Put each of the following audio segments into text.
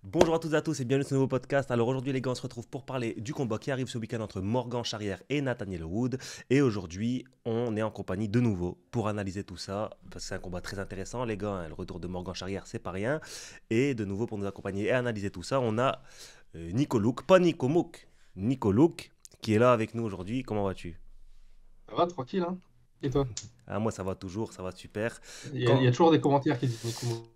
Bonjour à toutes et à tous et bienvenue sur ce nouveau podcast. Alors aujourd'hui les gars, on se retrouve pour parler du combat qui arrive ce week-end entre Morgan Charrière et Nathaniel Wood. Et aujourd'hui, on est en compagnie de nouveau pour analyser tout ça, parce que c'est un combat très intéressant les gars, hein. Le retour de Morgan Charrière, c'est pas rien. Et de nouveau pour nous accompagner et analyser tout ça, on a Nico Luke, pas Nico Mouk, Nico Luke, qui est là avec nous aujourd'hui. Comment vas-tu? Ça va, tranquille, hein? Et toi? Ah, moi ça va toujours, ça va super. Il y a Quand... toujours des commentaires qui disent Nikumo.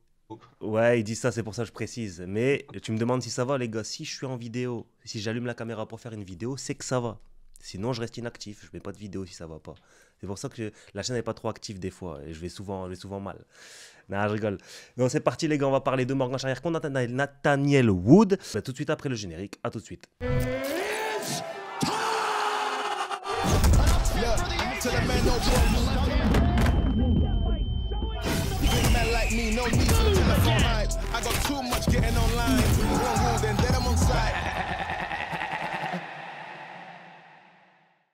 Ouais, ils disent ça, c'est pour ça que je précise. Mais tu me demandes si ça va, les gars. Si je suis en vidéo, si j'allume la caméra pour faire une vidéo, c'est que ça va. Sinon, je reste inactif. Je mets pas de vidéo si ça va pas. C'est pour ça que la chaîne n'est pas trop active des fois. Et je vais souvent mal. Non, je rigole. Donc, c'est parti, les gars. On va parler de Morgan Charrière contre Nathaniel Wood. Bah, tout de suite après le générique. À tout de suite. Look, to the men, no big men like me, no need for telephone hype. I got too much getting online. One rule, then I'm on side.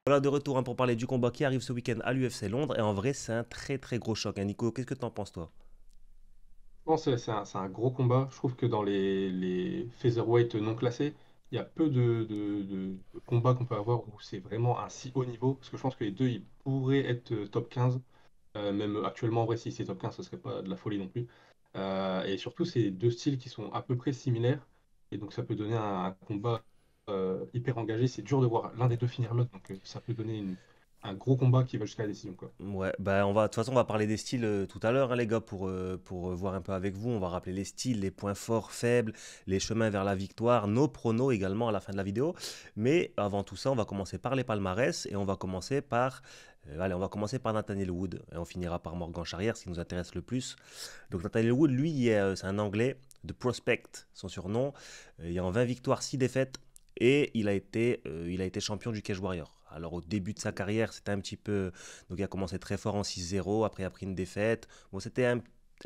Voilà, de retour hein, pour parler du combat qui arrive ce week-end à l'UFC Londres. Et en vrai, c'est un très très gros choc. Hein. Nico, qu'est-ce que t'en penses, toi? Je pense que c'est un gros combat. Je trouve que dans les featherweight non classés, il y a peu de combats qu'on peut avoir où c'est vraiment un si haut niveau. Parce que je pense que les deux, ils pourraient être top 15. Même actuellement, en vrai, si c'est top 15, ce serait pas de la folie non plus. Et surtout, c'est deux styles qui sont à peu près similaires. Et donc, ça peut donner un combat hyper engagé. C'est dur de voir l'un des deux finir l'autre. Donc, ça peut donner un gros combat qui va jusqu'à la décision, quoi. Ouais, bah de toute façon, on va parler des styles tout à l'heure, hein, les gars, pour voir un peu avec vous. On va rappeler les styles, les points forts, faibles, les chemins vers la victoire, nos pronos également à la fin de la vidéo. Mais avant tout ça, on va commencer par les palmarès et on va commencer par, allez, on va commencer par Nathaniel Wood et on finira par Morgan Charrière, ce qui nous intéresse le plus. Donc Nathaniel Wood, lui, c'est un Anglais de Prospect, son surnom. Il a en 20 victoires, 6 défaites et il a été champion du Cage Warrior. Alors au début de sa carrière, c'était un petit peu... Donc il a commencé très fort en 6-0, après il a pris une défaite. Bon, c'était un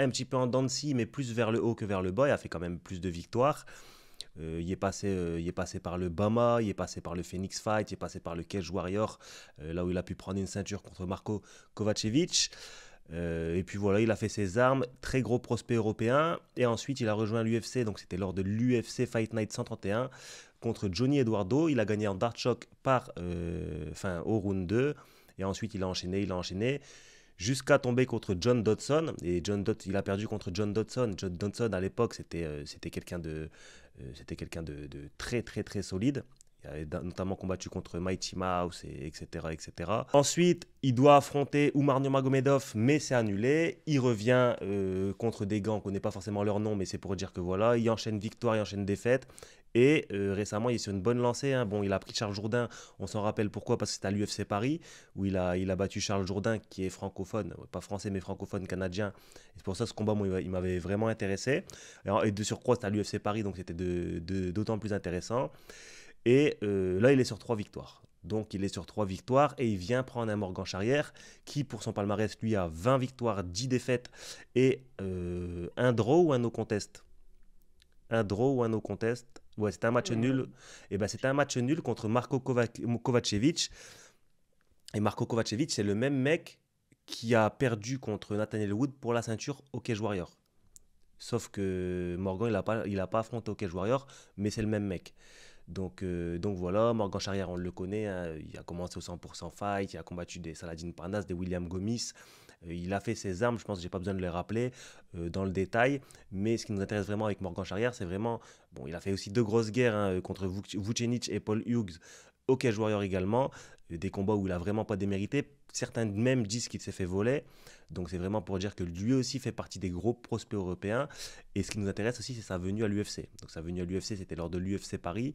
petit peu en dents de scie, mais plus vers le haut que vers le bas. Il a fait quand même plus de victoires. Il est passé par le Bama, il est passé par le Phoenix Fight, il est passé par le Cage Warrior, là où il a pu prendre une ceinture contre Marco Kovacevic. Et puis voilà, il a fait ses armes, très gros prospect européen. Et ensuite, il a rejoint l'UFC, donc c'était lors de l'UFC Fight Night 131 contre Johnny Eduardo. Il a gagné en dart choc au round 2. Et ensuite, il a enchaîné jusqu'à tomber contre John Dodson. Et il a perdu contre John Dodson. John Dodson, à l'époque, c'était quelqu'un de très, très, très solide. Il a notamment combattu contre Mighty Mouse, etc., etc. Ensuite, il doit affronter Oumar Nurmagomedov, mais c'est annulé. Il revient contre des gars, on ne connaît pas forcément leur nom, mais c'est pour dire que voilà, il enchaîne victoire, il enchaîne défaite. Et récemment, il est sur une bonne lancée. Hein. Bon, il a pris Charles Jourdain, on s'en rappelle pourquoi, parce que c'était à l'UFC Paris, où il a battu Charles Jourdain, qui est francophone, pas français, mais francophone canadien. Et c'est pour ça que ce combat, moi, il m'avait vraiment intéressé. Et de surcroît, c'était à l'UFC Paris, donc c'était d'autant plus intéressant. Et là, il est sur 3 victoires. Donc, il est sur 3 victoires et il vient prendre un Morgan Charrière qui, pour son palmarès, lui, a 20 victoires, 10 défaites et un draw ou un no contest. Un draw ou un no contest. Ouais, c'était un match Euh, nul. Et ben, c'était un match nul contre Marco Kovacevic. Et Marco Kovacevic, c'est le même mec qui a perdu contre Nathaniel Wood pour la ceinture au Cage Warrior. Sauf que Morgan, il a pas affronté au Cage Warrior, mais c'est le même mec. Donc voilà, Morgan Charrière, on le connaît, hein, il a commencé au 100% fight, il a combattu des Saladin Parnasse, des William Gomis, il a fait ses armes, je pense que j'ai pas besoin de les rappeler dans le détail, mais ce qui nous intéresse vraiment avec Morgan Charrière, c'est vraiment, bon, il a fait aussi 2 grosses guerres hein, contre Vucenic et Paul Hughes, au Cage Warrior également, des combats où il a vraiment pas démérité, certains même disent qu'il s'est fait voler, donc c'est vraiment pour dire que lui aussi fait partie des gros prospects européens, et ce qui nous intéresse aussi, c'est sa venue à l'UFC. Donc sa venue à l'UFC, c'était lors de l'UFC Paris.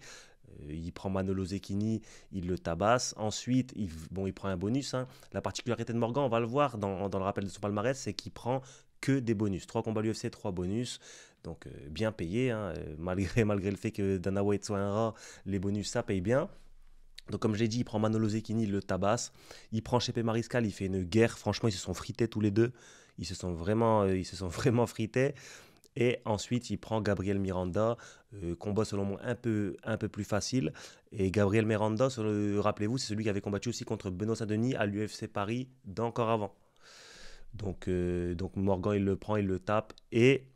Il prend Manolo Zecchini, il le tabasse. Ensuite, il prend un bonus. Hein. La particularité de Morgan, on va le voir dans le rappel de son palmarès, c'est qu'il prend que des bonus. 3 combats l'UFC, 3 bonus. Donc bien payé, hein, malgré le fait que Dana White soit un rat, les bonus, ça paye bien. Donc comme j'ai dit, il prend Manolo Zecchini, il le tabasse. Il prend Chepe Mariscal, il fait une guerre. Franchement, ils se sont frités tous les deux. Ils se sont vraiment frités. Et ensuite, il prend Gabriel Miranda, combat selon moi un peu plus facile. Et Gabriel Miranda, rappelez-vous, c'est celui qui avait combattu aussi contre Benoît Saint-Denis à l'UFC Paris d'encore avant. Donc Morgan, il le prend, il le tape. Et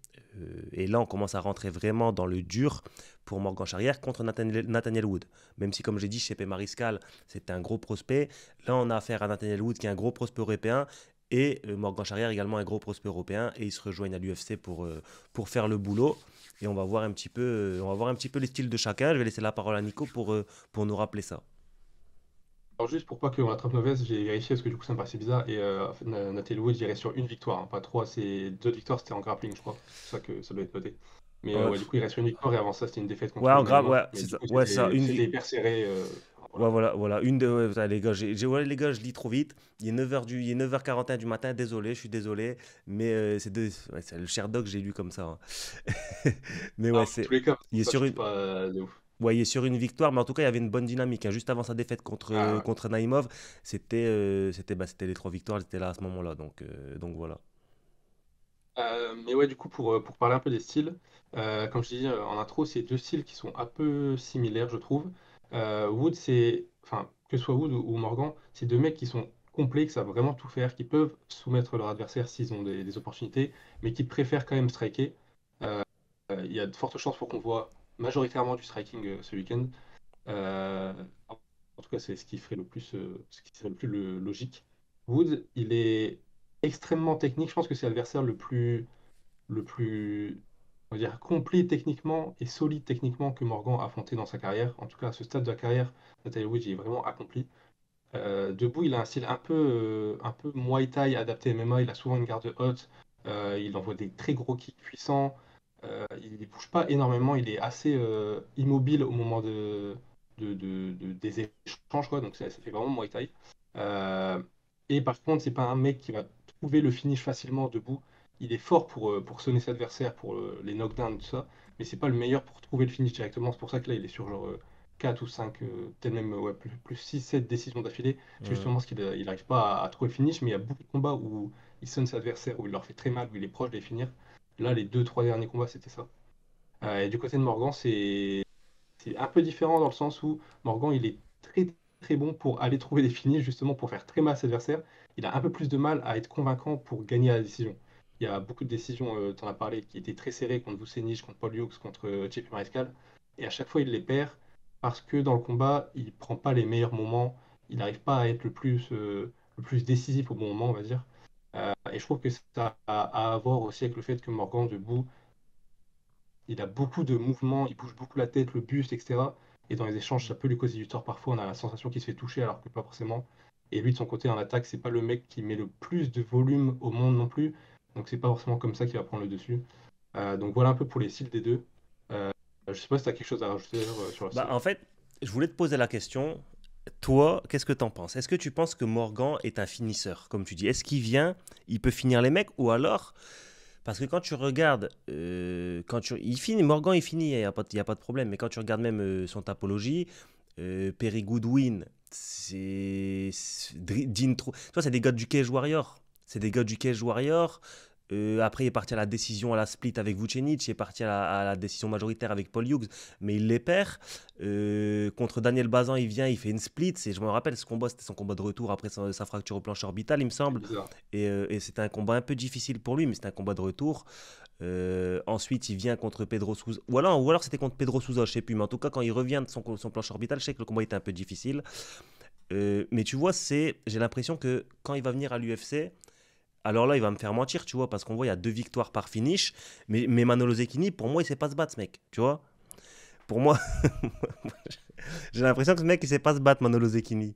Et là, on commence à rentrer vraiment dans le dur pour Morgan Charrière contre Nathaniel Wood. Même si, comme j'ai dit, chez P. Mariscal, c'était un gros prospect. Là, on a affaire à Nathaniel Wood, qui est un gros prospect européen. Et Morgan Charrière, également un gros prospect européen. Et ils se rejoignent à l'UFC pour faire le boulot. Et on va voir un petit peu les styles de chacun. Je vais laisser la parole à Nico pour nous rappeler ça. Alors juste pour pas qu'on attrape mauvaise, j'ai vérifié parce que du coup ça me paraissait bizarre et Nathaniel Wood j'irais sur une victoire, hein, pas trois, c'est deux victoires, c'était en grappling je crois, c'est ça que ça doit être noté. Mais Ouais, ouais, du coup il reste sur une victoire et avant ça c'était une défaite ouais, contre en grave, Naimov, ouais, mais c'est du ça. coup Ouais, c'est ça. c'était hyper serré. Ouais, Voilà. voilà. Ouais, putain, les gars, ouais, les gars, je lis trop vite. Il est 9h41 du matin, désolé, je suis désolé. Mais c'est le Sherdog, j'ai lu comme ça, hein. Mais ouais, Alors, dans tous les cas, il est ça sur change une, pas de ouf. ouais, il est sur une victoire, mais en tout cas, il y avait une bonne dynamique, hein. Juste avant sa défaite Ah, ouais. contre Naimov, c'était les 3 victoires, c'était là à ce moment-là. Donc voilà. Mais ouais, du coup, pour parler un peu des styles, comme je disais en intro, c'est deux styles qui sont un peu similaires, je trouve. Wood, enfin, que ce soit Wood ou Morgan, c'est deux mecs qui sont complets, qui savent vraiment tout faire, qui peuvent soumettre leur adversaire s'ils ont des opportunités, mais qui préfèrent quand même striker. Euh, il y a de fortes chances pour qu'on voit majoritairement du striking ce week-end. Euh, en tout cas, c'est ce qui serait le plus logique. Wood, il est extrêmement technique. Je pense que c'est l'adversaire le plus, on va dire, complet techniquement et solide techniquement que Morgan a affronté dans sa carrière. En tout cas, à ce stade de la carrière, Nathaniel Wood il est vraiment accompli. Debout, il a un style un peu Muay Thai adapté MMA. Il a souvent une garde haute. Il envoie des très gros kicks puissants. Il ne bouge pas énormément. Il est assez immobile au moment des échanges, quoi. Donc ça fait vraiment Muay Thai. Euh, et par contre, c'est pas un mec qui va trouver le finish facilement debout. Il est fort pour sonner ses adversaires, pour les knockdowns, tout ça. Mais c'est pas le meilleur pour trouver le finish directement. C'est pour ça que là, il est sur genre 4 ou 5, peut-être même ouais, plus 6-7 décisions d'affilée. C'est Mhm. justement parce qu'il n'arrive pas à trouver le finish, mais il y a beaucoup de combats où il sonne ses adversaires, où il leur fait très mal, où il est proche de les finir. Là, les 2-3 derniers combats, c'était ça. Et du côté de Morgan, c'est un peu différent dans le sens où Morgan, il est très très bon pour aller trouver des finishes, justement pour faire très mal à ses adversaires. Il a un peu plus de mal à être convaincant pour gagner à la décision. Il y a beaucoup de décisions, tu en as parlé, qui étaient très serrées contre Vucenic, contre Paul Hughes, contre JP Mariscal. Et à chaque fois, il les perd parce que dans le combat, il prend pas les meilleurs moments. Il n'arrive pas à être le plus décisif au bon moment, on va dire. Et je trouve que ça a à voir aussi avec le fait que Morgan, debout, il a beaucoup de mouvements, il bouge beaucoup la tête, le buste, etc. Et dans les échanges, ça peut lui causer du tort parfois. On a la sensation qu'il se fait toucher alors que pas forcément. Et lui, de son côté, en attaque, c'est pas le mec qui met le plus de volume au monde non plus. Donc c'est pas forcément comme ça qu'il va prendre le dessus. Donc voilà un peu pour les styles des deux. Je sais pas si tu as quelque chose à rajouter sur le Bah, style. en fait, je voulais te poser la question. Toi, qu'est-ce que t'en penses? Est-ce que tu penses que Morgan est un finisseur, comme tu dis? Est-ce qu'il vient, il peut finir les mecs, ou alors, parce que quand tu regardes, il finit, Morgan il finit, il y a pas de problème, mais quand tu regardes même son tapologie, Perry Goodwin, Dean toi c'est des gars du Cage Warrior, c'est des gars du Cage Warrior. Après, il est parti à la décision à la split avec Vucenic, il est parti à la décision majoritaire avec Paul Hughes, mais il les perd. Contre Daniel Bazan, il vient, il fait une split. Je me rappelle, ce combat, c'était son combat de retour après sa fracture au plancher orbital, il me C'est semble. bizarre. Et c'était un combat un peu difficile pour lui, mais c'était un combat de retour. Ensuite, il vient contre Pedro Souza. Ou alors c'était contre Pedro Souza, je sais plus. Mais en tout cas, quand il revient de son plancher orbital, je sais que le combat était un peu difficile. Mais tu vois, j'ai l'impression que quand il va venir à l'UFC, alors là, il va me faire mentir, tu vois, parce qu'on voit, il y a 2 victoires par finish. Mais Manolo Zecchini, pour moi, il sait pas se battre, ce mec, tu vois. Pour moi, j'ai l'impression que ce mec, il sait pas se battre, Manolo Zecchini.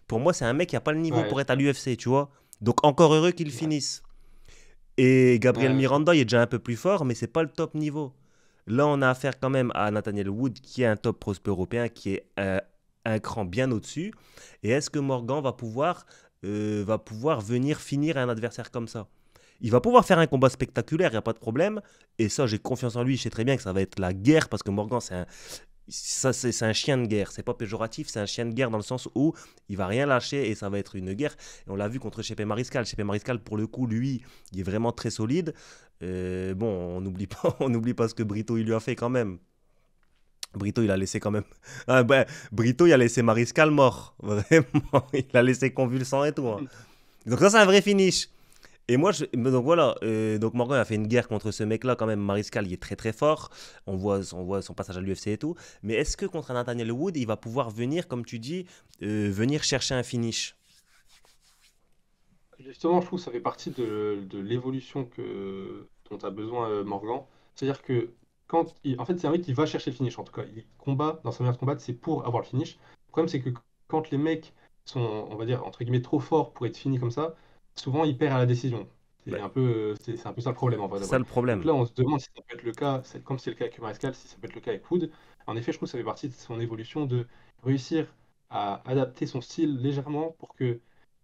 Pour moi, c'est un mec qui a pas le niveau Ouais, pour être à l'UFC, tu vois. Donc, encore heureux qu'il ouais, finisse. Et Gabriel ouais, Miranda, il est déjà un peu plus fort, mais c'est pas le top niveau. Là, on a affaire quand même à Nathaniel Wood, qui est un top prospect européen, qui est un cran bien au-dessus. Et est-ce que Morgan va pouvoir venir finir un adversaire comme ça? Il va pouvoir faire un combat spectaculaire, il n'y a pas de problème. Et ça, j'ai confiance en lui. Je sais très bien que ça va être la guerre parce que Morgan, c'est un chien de guerre. C'est pas péjoratif, c'est un chien de guerre dans le sens où il va rien lâcher et ça va être une guerre. Et on l'a vu contre Chepe Mariscal. Chepe Mariscal, pour le coup, lui, il est vraiment très solide. Bon, on n'oublie pas, on n'oublie pas ce que Brito il lui a fait quand même. Brito, il a laissé quand même. Ah, ben, Brito, il a laissé Mariscal mort. Vraiment, il a laissé convulsant et tout, hein. Donc ça, c'est un vrai finish. Et moi, donc voilà, donc Morgan a fait une guerre contre ce mec-là quand même. Mariscal, il est très très fort. On voit son passage à l'UFC et tout. Mais est-ce que contre un Nathaniel Wood, il va pouvoir venir, comme tu dis, venir chercher un finish? Justement, je trouve que ça fait partie de l'évolution dont a besoin Morgan. C'est-à-dire que en fait, c'est un mec qui va chercher le finish. En tout cas, il combat dans sa manière de combattre, c'est pour avoir le finish. Le problème, c'est que quand les mecs sont, on va dire, entre guillemets, trop forts pour être finis comme ça, souvent ils perdent à la décision. C'est Ouais, un peu, c'est un peu ça le problème en vrai de c'est ça vrai. le Donc problème. là, on se demande si ça peut être le cas, comme c'est le cas avec Mariscal, si ça peut être le cas avec Wood. En effet, je trouve que ça fait partie de son évolution de réussir à adapter son style légèrement pour que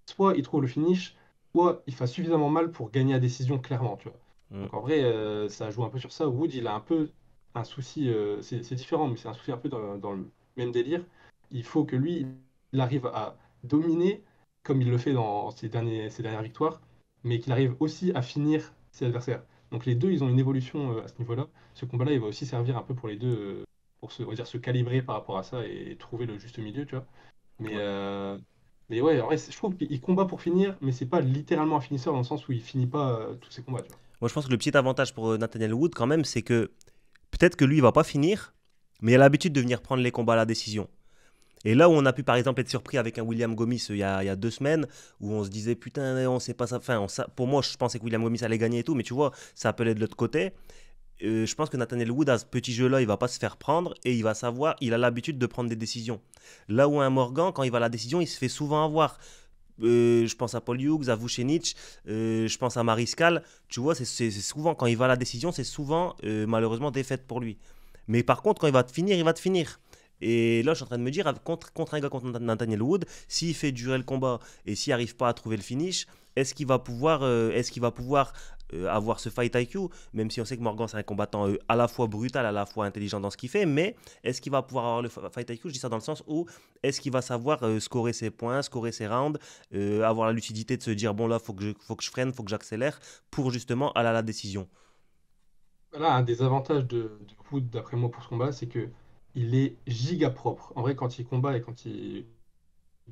soit il trouve le finish, soit il fasse suffisamment mal pour gagner la décision clairement, tu vois. Mm. Donc en vrai, ça joue un peu sur ça. Wood, il a un peu un souci, c'est différent, mais c'est un souci un peu dans le même délire. Il faut que lui, il arrive à dominer, comme il le fait dans ses dernières victoires, mais qu'il arrive aussi à finir ses adversaires. Donc les deux, ils ont une évolution à ce niveau-là. Ce combat-là, il va aussi servir un peu pour les deux, pour on va dire, se calibrer par rapport à ça et trouver le juste milieu, tu vois. Mais, Ouais. euh, mais ouais, en vrai, je trouve qu'il combat pour finir, mais c'est pas littéralement un finisseur dans le sens où il finit pas tous ses combats, tu vois. Moi, je pense que le petit avantage pour Nathaniel Wood, quand même, c'est que peut-être que lui, il va pas finir, mais il a l'habitude de venir prendre les combats à la décision. Et là où on a pu par exemple être surpris avec un William Gomis il y a 2 semaines, où on se disait putain, on sait pas ça. Enfin, pour moi, je pensais que William Gomis allait gagner et tout, mais tu vois, ça appelait de l'autre côté. Je pense que Nathaniel Wood, à ce petit jeu-là, il va pas se faire prendre et il va savoir, il a l'habitude de prendre des décisions. Là où un Morgan, quand il va à la décision, il se fait souvent avoir. Je pense à Paul Hughes, à Vucenic, je pense à Mariscal. Tu vois, c'est souvent, quand il va à la décision, c'est souvent malheureusement défaite pour lui. Mais par contre, quand il va te finir, il va te finir. Et là, je suis en train de me dire, contre un gars contre Nathaniel Wood, s'il fait durer le combat et s'il n'arrive pas à trouver le finish, est-ce qu'il va pouvoir avoir ce fight IQ, même si on sait que Morgan c'est un combattant à la fois brutal, à la fois intelligent dans ce qu'il fait, mais est-ce qu'il va pouvoir avoir le fight IQ? Je dis ça dans le sens où est-ce qu'il va savoir scorer ses points, scorer ses rounds, avoir la lucidité de se dire bon là faut que je freine, faut que j'accélère pour justement aller à la décision. Là, un des avantages de Wood, d'après moi, pour ce combat, c'est que il est giga propre. En vrai, quand il combat et quand il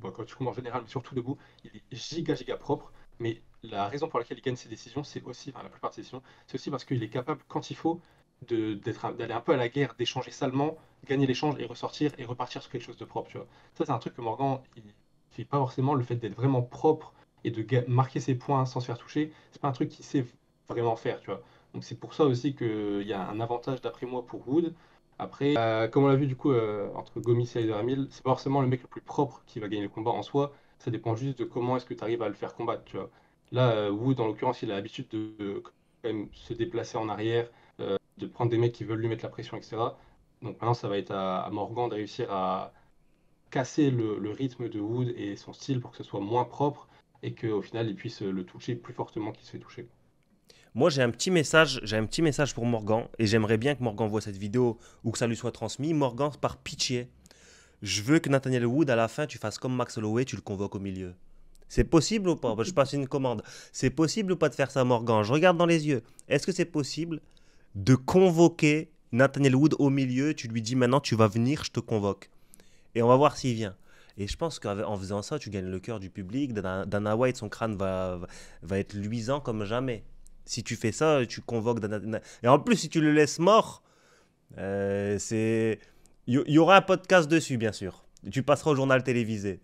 combat en général, mais surtout debout, il est giga propre. Mais la raison pour laquelle il gagne ses décisions, c'est aussi, enfin la plupart de ses décisions, c'est aussi parce qu'il est capable, quand il faut, d'aller un peu à la guerre, d'échanger salement, gagner l'échange et ressortir et repartir sur quelque chose de propre, tu vois. Ça, c'est un truc que Morgan, il fait pas forcément. Le fait d'être vraiment propre et de marquer ses points sans se faire toucher, c'est pas un truc qu'il sait vraiment faire, tu vois. Donc c'est pour ça aussi qu'il y a un avantage d'après moi pour Wood. Après, comme on l'a vu du coup entre Gomis et Haider Hamil, c'est pas forcément le mec le plus propre qui va gagner le combat en soi. Ça dépend juste de comment est-ce que tu arrives à le faire combattre, tu vois. Là, Wood, en l'occurrence, il a l'habitude de quand même se déplacer en arrière, de prendre des mecs qui veulent lui mettre la pression, etc. Donc maintenant, ça va être à Morgan de réussir à casser le rythme de Wood et son style pour que ce soit moins propre et qu'au final, il puisse le toucher plus fortement qu'il se fait toucher. Moi, j'ai un petit message pour Morgan et j'aimerais bien que Morgan voit cette vidéo ou que ça lui soit transmis. Morgan, par pitié, je veux que Nathaniel Wood, à la fin, tu fasses comme Max Holloway, tu le convoques au milieu. C'est possible ou pas? Je passe une commande. C'est possible ou pas de faire ça, Morgan? Je regarde dans les yeux. Est-ce que c'est possible de convoquer Nathaniel Wood au milieu? Tu lui dis maintenant, tu vas venir, je te convoque. Et on va voir s'il vient. Et je pense qu'en faisant ça, tu gagnes le cœur du public. Dana White, son crâne va être luisant comme jamais. Si tu fais ça, tu convoques Dana. Et en plus, si tu le laisses mort, c'est. Il y aura un podcast dessus, bien sûr. Tu passeras au journal télévisé.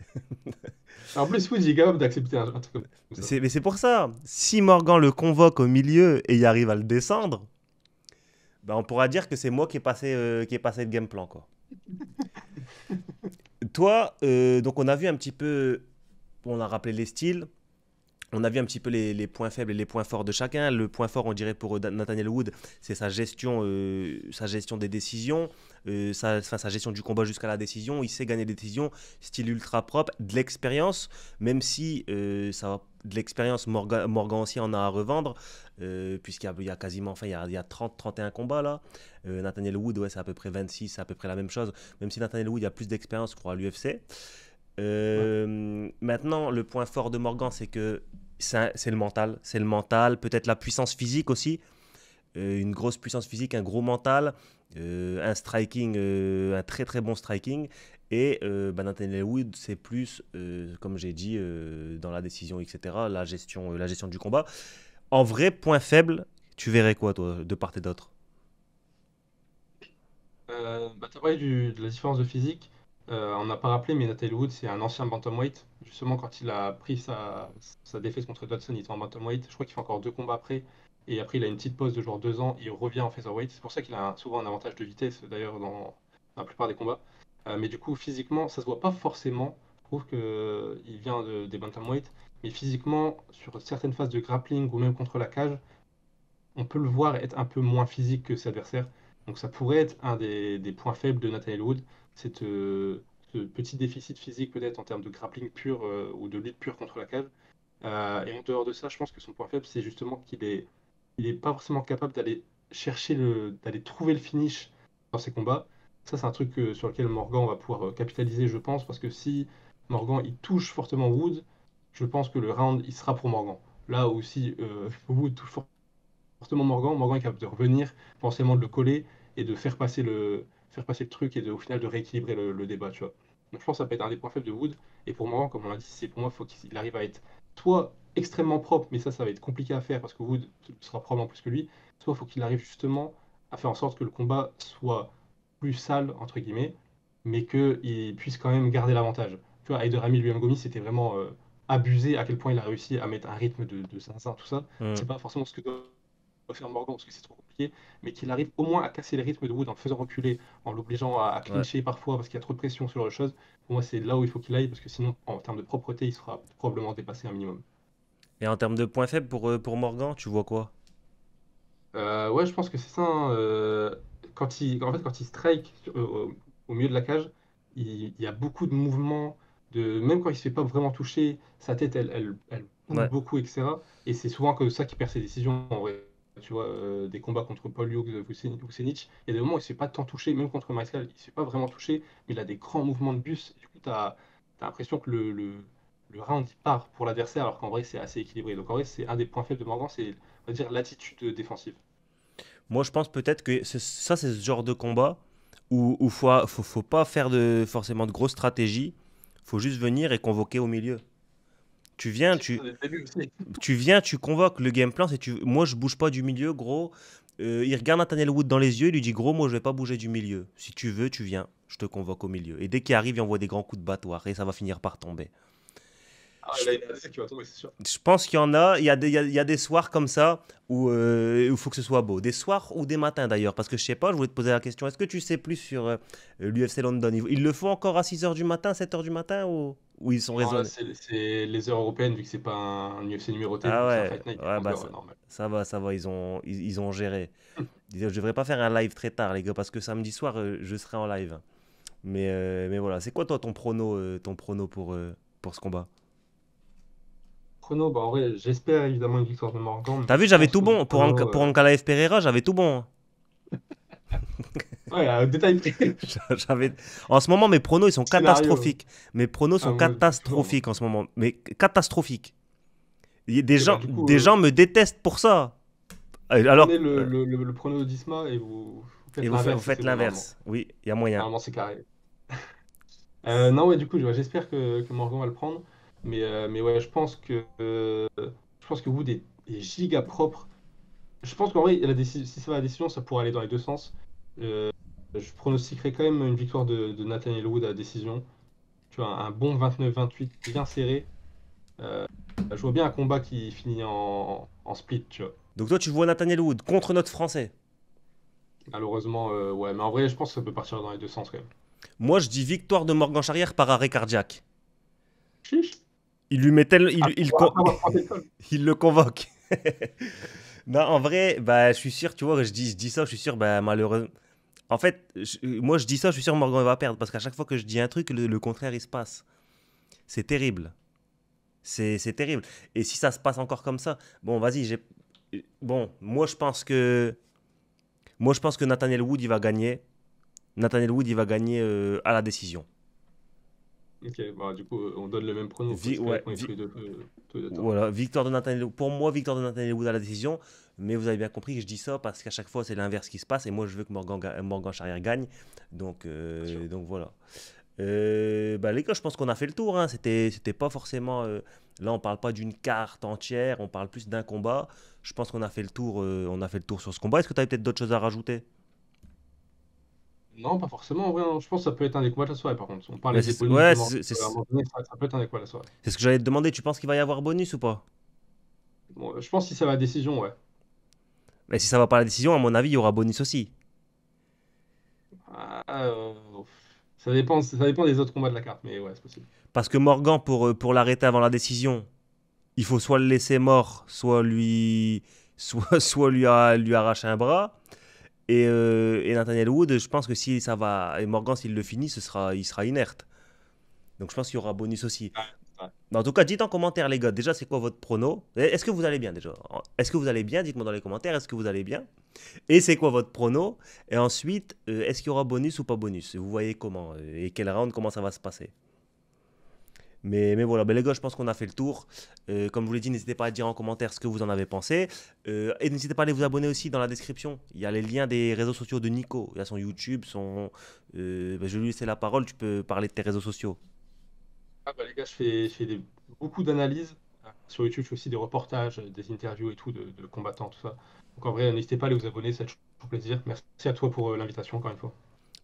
En plus, Wood il est capable d'accepter un truc comme ça. Mais c'est pour ça. Si Morgan le convoque au milieu et il arrive à le descendre, ben on pourra dire que c'est moi qui ai passé le game plan, quoi. Toi, donc on a vu un petit peu, on a rappelé les styles, on a vu un petit peu les points faibles et les points forts de chacun. Le point fort, on dirait pour Nathaniel Wood, c'est sa gestion des décisions, sa gestion du combat jusqu'à la décision. Il sait gagner des décisions, style ultra propre, de l'expérience, même si de l'expérience, Morgan aussi en a à revendre, puisqu'il y a quasiment, enfin, il y a 30-31 combats là. Nathaniel Wood, ouais, c'est à peu près 26, c'est à peu près la même chose, même si Nathaniel Wood a plus d'expérience, je crois, à l'UFC. Ouais. Maintenant, le point fort de Morgan, c'est que c'est le mental. C'est le mental, peut-être la puissance physique aussi. Une grosse puissance physique, un gros mental, un striking, un très très bon striking. Et Nathaniel Wood, c'est plus, comme j'ai dit, dans la décision, etc., la gestion du combat. En vrai, point faible, tu verrais quoi, toi, de part et d'autre? T'as parlé de la différence de physique. On n'a pas rappelé, mais Nathaniel Wood, c'est un ancien bantamweight. Justement, quand il a pris sa défaite contre Dodson, il était en bantamweight. Je crois qu'il fait encore 2 combats après. Et après, il a une petite pause de genre 2 ans. Il revient en featherweight. C'est pour ça qu'il a souvent un avantage de vitesse, d'ailleurs, dans la plupart des combats. Mais du coup, physiquement, ça se voit pas forcément. Je trouve qu'il vient des bantamweight. Mais physiquement, sur certaines phases de grappling ou même contre la cage, on peut le voir être un peu moins physique que ses adversaires. Donc ça pourrait être un des points faibles de Nathaniel Wood, ce petit déficit physique peut-être en termes de grappling pur ou de lutte pure contre la cage. Et en dehors de ça, je pense que son point faible, c'est justement il est pas forcément capable d'aller d'aller trouver le finish dans ses combats. Ça, c'est un truc sur lequel Morgan va pouvoir capitaliser, je pense, parce que si Morgan il touche fortement Wood, je pense que le round il sera pour Morgan. Là où si Wood touche fortement Morgan. Morgan est capable de revenir, potentiellement de le coller et de faire passer le truc et au final de rééquilibrer le débat, tu vois. Donc je pense que ça peut être un des points faibles de Wood. Et pour Morgan, comme on l'a dit, c'est pour moi, il faut qu'il arrive à être soit extrêmement propre, mais ça va être compliqué à faire parce que Wood sera probablement plus que lui, soit il faut qu'il arrive justement à faire en sorte que le combat soit plus sale, entre guillemets, mais qu'il puisse quand même garder l'avantage. Tu vois, Aider Rami, lui, Gomis, c'était vraiment abusé à quel point il a réussi à mettre un rythme de zinzin, tout ça. Hmm. C'est pas forcément ce que doit faire Morgan parce que c'est trop compliqué, mais qu'il arrive au moins à casser les rythmes de Wood en le faisant reculer, en l'obligeant à Ouais. clincher parfois parce qu'il y a trop de pression sur le chose. Pour moi, c'est là où il faut qu'il aille parce que sinon, en termes de propreté, il sera probablement dépassé un minimum. Et en termes de points faibles pour Morgan, tu vois quoi? Ouais, je pense que c'est ça, hein. Quand il strike au milieu de la cage, il y a beaucoup de mouvements, même quand il se fait pas vraiment toucher, sa tête, elle bouge Ouais. beaucoup, etc. Et c'est souvent que ça qui perd ses décisions, en vrai. Tu vois, des combats contre Paul Hughes, Vucenic, il y a des moments où il se fait pas tant toucher, même contre Michael, il se fait pas vraiment toucher, mais il a des grands mouvements de bus. Et du coup, t'as l'impression que le round il part pour l'adversaire, alors qu'en vrai, c'est assez équilibré. Donc en vrai, c'est un des points faibles de Morgan, c'est, on va dire, l'attitude défensive. Moi, je pense peut-être que ça, c'est ce genre de combat où faut pas faire forcément de grosses stratégies. Faut juste venir et convoquer au milieu. Tu viens, C'est ça dès le début aussi. tu convoques. Le game plan, moi, je bouge pas du milieu, gros. Il regarde Nathaniel Wood dans les yeux, il lui dit, gros, moi, je vais pas bouger du milieu. Si tu veux, tu viens. Je te convoque au milieu. Et dès qu'il arrive, il envoie des grands coups de battoir et ça va finir par tomber. Ah, Je, là, il y en a des qui va tomber, c'est sûr. je pense qu'il y en a, il y a des soirs comme ça où il faut que ce soit beau. Des soirs ou des matins d'ailleurs. Parce que je sais pas, je voulais te poser la question. Est-ce que tu sais plus sur l'UFC London? Ils le font encore à 6 h du matin, 7 h du matin ou ils sont Non, là, raisonnés? c'est les heures européennes, vu que c'est pas un UFC numéroté, vu Ah que c'est un ouais, Fight Night, ouais, 11 bah heures, ouais, normal. ça va, ils ont géré. Je devrais pas faire un live très tard, les gars, parce que samedi soir, je serai en live. Mais voilà, c'est quoi toi ton prono pour ce combat? Chrono, bah, en vrai, j'espère évidemment une victoire de Morgan, T'as mais vu, je j'avais pense tout que mon bon. prono. Pour Ankalaev Pereira, j'avais tout bon, hein. Ouais, détail près. J'avais... En ce moment, mes pronos, ils sont Scénario. catastrophiques. Mes pronos Ah, sont moi, toujours, hein. catastrophiques en ce moment. Mais catastrophiques. Ok, bah, du coup, Des gens me détestent pour ça. Alors, prenez le prono d'Isma et vous et faites vous l'inverse et faites c'est bon, normalement. l'inverse. Oui, il y a moyen. Normalement, c'est carré. Non, ouais, du coup, j'espère que Morgan va le prendre. Mais ouais, je pense que Wood est giga propre. Je pense qu'en vrai, si ça va à la décision, ça pourrait aller dans les deux sens. Euh, je pronostiquerais quand même une victoire de Nathaniel Wood à la décision. Tu vois, un bon 29-28 bien serré. Euh, je vois bien un combat qui finit en split, tu vois. Donc toi, tu vois Nathaniel Wood contre notre Français. Malheureusement, ouais. Mais en vrai, je pense que ça peut partir dans les deux sens quand même. Moi, je dis victoire de Morgan Charrière par arrêt cardiaque. Chiche. Il lui met Après avoir frappé le sol. il le convoque. Non, en vrai, bah, je suis sûr, tu vois, je dis ça, je suis sûr, bah, malheureusement. En fait, moi, je dis ça, je suis sûr que Morgan va perdre parce qu'à chaque fois que je dis un truc, le contraire, il se passe. C'est terrible. C'est terrible. Et si ça se passe encore comme ça, bon, vas-y, bon, moi, je pense que Nathaniel Wood, il va gagner. Nathaniel Wood, il va gagner à la décision. Ok, bah du coup, on donne le même prono parce Ouais, qu'on est tous les deux tort. voilà, victoire de Nathaniel, pour moi, victoire de Nathaniel Wood à la décision. Mais vous avez bien compris que je dis ça parce qu'à chaque fois, c'est l'inverse qui se passe. Et moi, je veux que Morgan Charrière gagne. Bien sûr. Donc voilà. Bah, les gars, je pense qu'on a fait le tour. Hein. C'était pas forcément. Là, on parle pas d'une carte entière, on parle plus d'un combat. Je pense qu'on a fait le tour. On a fait le tour sur ce combat. Est-ce que tu avais peut-être d'autres choses à rajouter? Non, pas forcément, en vrai, hein. Je pense que ça peut être un des combats de la soirée, par contre. On Mais parlait des bonus de ouais, Morgan, à un moment donné, ça peut être un des combats de la soirée. c'est ce que j'allais te demander. Tu penses qu'il va y avoir bonus ou pas? Bon, je pense que si ça va à décision, ouais. Mais si ça va pas à la décision, à mon avis, il y aura bonus aussi. Ah, ça dépend des autres combats de la carte, mais ouais, c'est possible. Parce que Morgan, pour l'arrêter avant la décision, il faut soit le laisser mort, soit soit lui arracher un bras. Et Nathaniel Wood, je pense que si ça va, et Morgan, s'il le finit, il sera inerte. Donc je pense qu'il y aura bonus aussi. Ouais. Mais en tout cas, dites en commentaire, les gars, déjà, c'est quoi votre prono? Est-ce que vous allez bien déjà? Est-ce que vous allez bien? Dites-moi dans les commentaires, est-ce que vous allez bien? Et c'est quoi votre prono? Et ensuite, est-ce qu'il y aura bonus ou pas bonus? Vous voyez comment? Et quel round, comment ça va se passer? Mais voilà, ben les gars, je pense qu'on a fait le tour. Comme je vous l'ai dit, n'hésitez pas à dire en commentaire ce que vous en avez pensé. Et n'hésitez pas à aller vous abonner aussi dans la description. Il y a les liens des réseaux sociaux de Nico. Il y a son YouTube, je vais lui laisser la parole, tu peux parler de tes réseaux sociaux. Ah bah les gars, je fais beaucoup d'analyses. Sur YouTube, je fais aussi des reportages, des interviews et tout de combattants, tout ça. Donc en vrai, n'hésitez pas à aller vous abonner, ça fait toujours plaisir. Merci à toi pour l'invitation, encore une fois.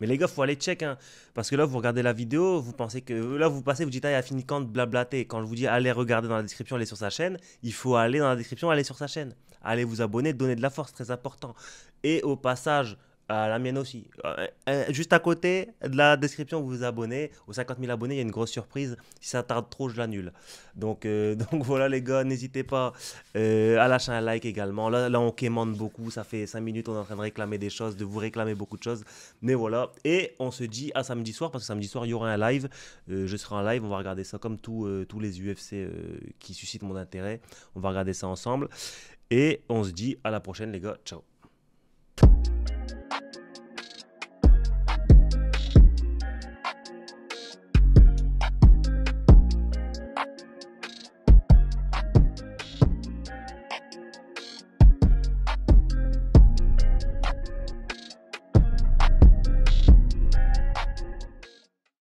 Mais les gars, faut aller check, hein, parce que là, vous regardez la vidéo, vous pensez que... Là, vous passez, vous dites, ah, il a fini quand de blablater. Quand je vous dis, allez regarder dans la description, aller sur sa chaîne, il faut aller dans la description, aller sur sa chaîne. Allez vous abonner, donner de la force, très important. Et au passage, à la mienne aussi. Juste à côté de la description, vous vous abonnez. Aux 50 000 abonnés, il y a une grosse surprise. Si ça tarde trop, je l'annule. Donc, donc voilà les gars, n'hésitez pas à lâcher un like également. Là, on quémande beaucoup. Ça fait 5 minutes, on est en train de réclamer des choses, de vous réclamer beaucoup de choses. Mais voilà. Et on se dit à samedi soir, parce que samedi soir, il y aura un live. Je serai en live. On va regarder ça comme tous les UFC qui suscitent mon intérêt. On va regarder ça ensemble. Et on se dit à la prochaine les gars. Ciao.